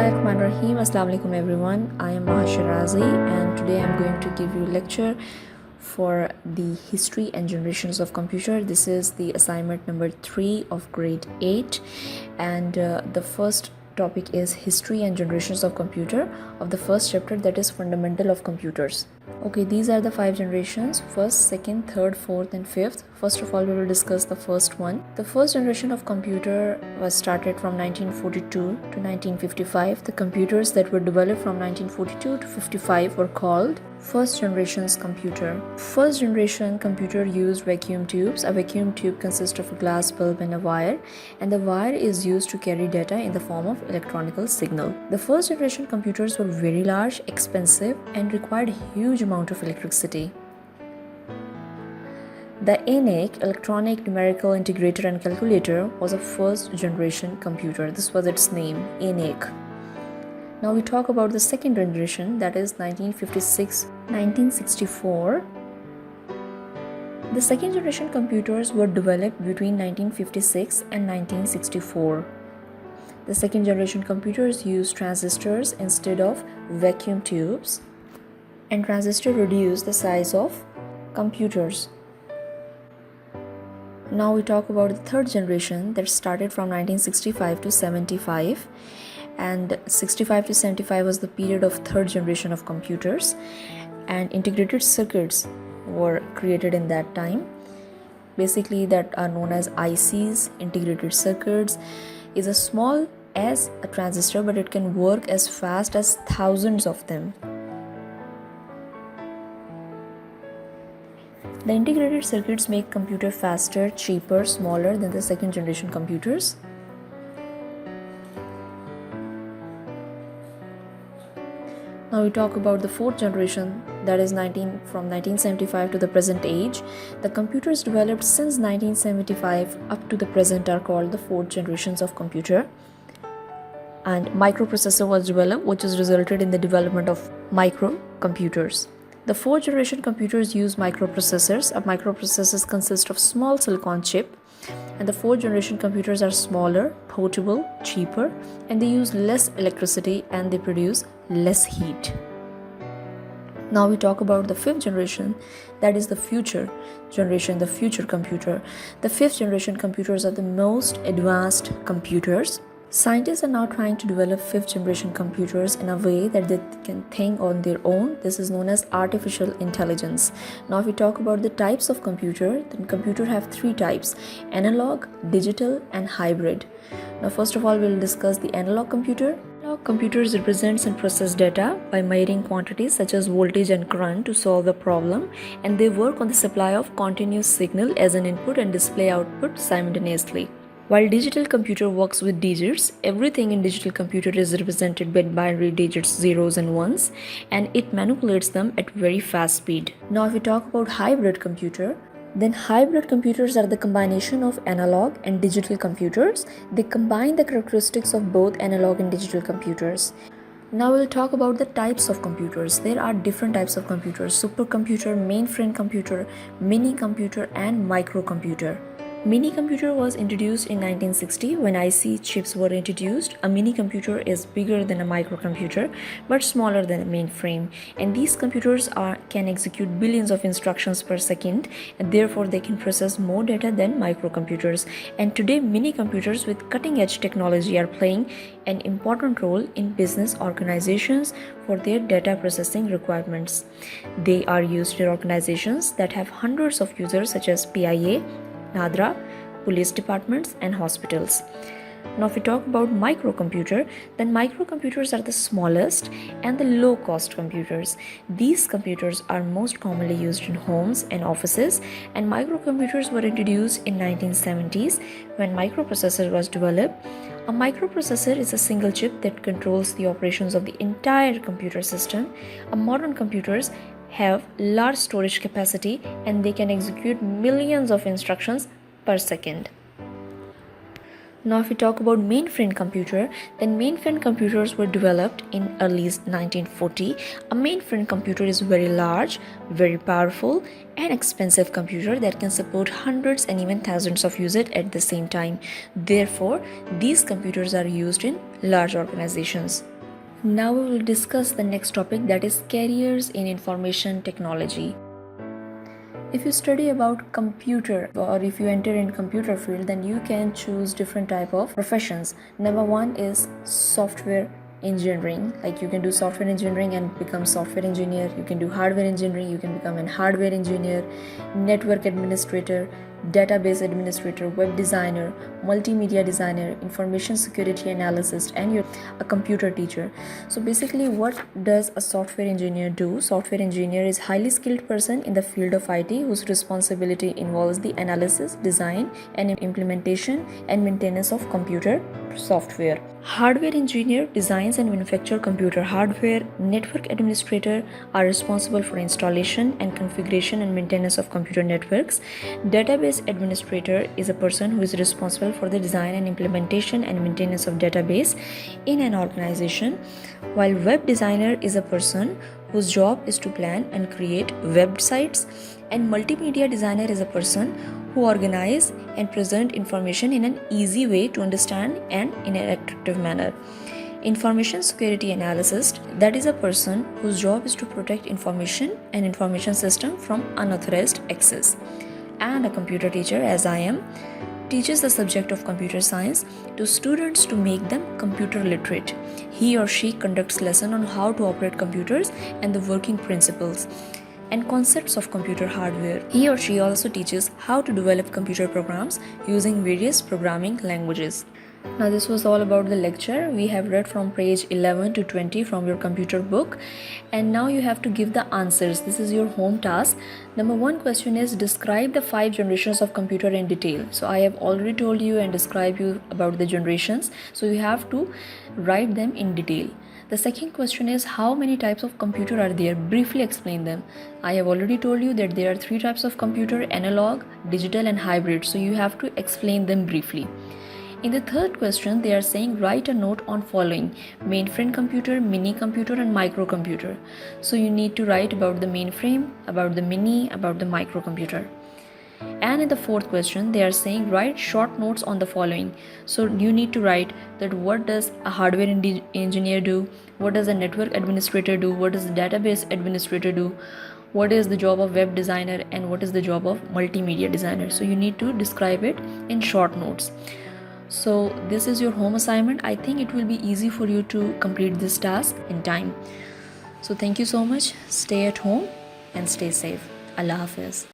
Bismillahirrahmanirrahim. Assalamu alaikum everyone. I am Maha Shirazi and today I am going to give you a lecture for the history and generations of computer. This is the assignment number 3 of grade 8 and the first topic is history and generations of computer of the first chapter, that is fundamental of computers. Okay, these are the 5 generations: first, second, third, fourth and fifth. First of all, we will discuss the first one. The first generation of computer was started from 1942 to 1955. The computers that were developed from 1942 to 55 were called first generation's computer. First generation computer used vacuum tubes. A vacuum tube consists of a glass bulb and a wire, and the wire is used to carry data in the form of electronical signal. The first generation computers were very large, expensive and required a huge amount of electricity. The ENIAC, Electronic Numerical Integrator and Calculator, was a first generation computer. This was its name, ENIAC. Now we talk about the second generation, that is 1956-1964. The second generation computers were developed between 1956 and 1964. The second generation computers used transistors instead of vacuum tubes, and transistor reduced the size of computers. Now we talk about the third generation that started from 1965 to 75, and 65 to 75 was the period of third generation of computers, and integrated circuits were created in that time. Basically, that are known as ICs. Integrated circuits is as small as a transistor, but it can work as fast as thousands of them. The integrated circuits make computer faster, cheaper, smaller than the second generation computers. Now we talk about the fourth generation, that is from 1975 to the present age. The computers developed since 1975 up to the present are called the fourth generations of computer. And microprocessor was developed, which has resulted in the development of microcomputers. The fourth generation computers use microprocessors. Microprocessors consist of small silicon chip, and the fourth generation computers are smaller, portable, cheaper, and they use less electricity and they produce less heat. Now we talk about the fifth generation, that is the future generation, the future computer. The fifth generation computers are the most advanced computers. Scientists are now trying to develop fifth generation computers in a way that they can think on their own. This is known as artificial intelligence. Now if we talk about the types of computer, then computer have 3 types: analog, digital and hybrid. Now first of all, we'll discuss the analog computer. Analog computers represents and process data by measuring quantities such as voltage and current to solve the problem, and they work on the supply of continuous signal as an input and display output simultaneously. While digital computer works with digits, everything in digital computer is represented by binary digits, zeros and ones, and it manipulates them at very fast speed. Now if we talk about hybrid computer, then hybrid computers are the combination of analog and digital computers. They combine the characteristics of both analog and digital computers. Now we'll talk about the types of computers. There are different types of computers: supercomputer, mainframe computer, mini computer and microcomputer. Mini computer was introduced in 1960 when IC chips were introduced. A mini computer is bigger than a microcomputer but smaller than a mainframe, and these computers can execute billions of instructions per second, and therefore they can process more data than microcomputers. And today mini computers with cutting edge technology are playing an important role in business organizations for their data processing requirements. They are used in organizations that have hundreds of users such as PIA, NADRA, police departments and hospitals. Now if we talk about microcomputer, then microcomputers are the smallest and the low-cost computers. These computers are most commonly used in homes and offices, and microcomputers were introduced in 1970s when microprocessor was developed. A microprocessor is a single chip that controls the operations of the entire computer system. Modern computers have large storage capacity and they can execute millions of instructions per second. Now if we talk about mainframe computer, then mainframe computers were developed in early 1940. A mainframe computer is very large, very powerful and expensive computer that can support hundreds and even thousands of users at the same time. Therefore, these computers are used in large organizations. Now we will discuss the next topic, that is careers in information technology. If you study about computer, or if you enter in computer field, then you can choose different type of professions. Number one is software engineering. Like you can do software engineering and become software engineer. You can do hardware engineering, you can become an hardware engineer, network administrator, database administrator, web designer, multimedia designer, information security analyst, and you're a computer teacher. So basically, what does a software engineer do? Software engineer is highly skilled person in the field of IT whose responsibility involves the analysis, design, and implementation and maintenance of computer software. Hardware engineer designs and manufacture computer hardware. Network administrator are responsible for installation and configuration and maintenance of computer networks. Database administrator is a person who is responsible for the design and implementation and maintenance of database in an organization, while web designer is a person whose job is to plan and create websites, and multimedia designer is a person who organize and present information in an easy way to understand and in an attractive manner. Information security analyst, that is a person whose job is to protect information and information system from unauthorized access. And a computer teacher, as I am, teaches the subject of computer science to students to make them computer literate. He or she conducts lesson on how to operate computers and the working principles and concepts of computer hardware. He or she also teaches how to develop computer programs using various programming languages. Now this was all about the lecture. We have read from page 11 to 20 from your computer book, and now you have to give the answers. This is your home task. Number one question is, describe the 5 generations of computer in detail. So I have already told you and described you about the generations, so you have to write them in detail. The second question is, how many types of computer are there? Briefly explain them. I have already told you that there are 3 types of computer: analog, digital, and hybrid. So you have to explain them briefly. In the third question, they are saying write a note on following: mainframe computer, mini computer, and microcomputer. So you need to write about the mainframe, about the mini, about the microcomputer. And in the fourth question, they are saying write short notes on the following. So you need to write that what does a hardware engineer do, what does a network administrator do, what does the database administrator do, what is the job of web designer, and what is the job of multimedia designer. So you need to describe it in short notes. So this is your home assignment. I think it will be easy for you to complete this task in time. So thank you so much. Stay at home and stay safe. Allah Hafiz.